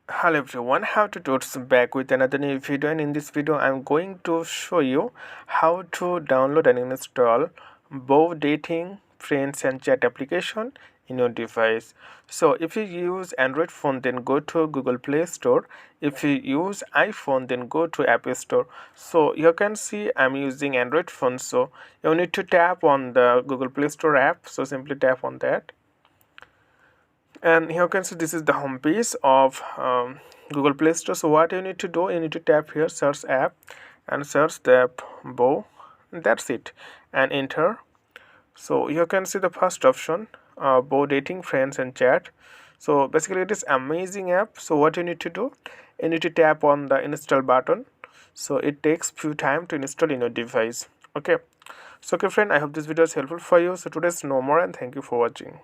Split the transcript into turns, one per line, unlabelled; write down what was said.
Hello everyone, how to totes back with another new video, and in this video I'm going to show you how to download and install both dating, friends and chat application in your device. So if you use Android phone, then go to Google Play Store. If you use iPhone, then go to App Store. So you can see I'm using Android phone, so you need to tap on the Google Play Store app. So simply tap on that, and here you can see this is the home page of Google Play Store. So what you need to do, you need to tap here search app and search the app Bow. That's it, and enter. So you can see the first option, Bow dating, friends and chat. So basically it is amazing app. So what you need to do, you need to tap on the install button. So it takes few time to install in your device. Okay, so okay friend, I hope this video is helpful for you. So today's no more, and thank you for watching.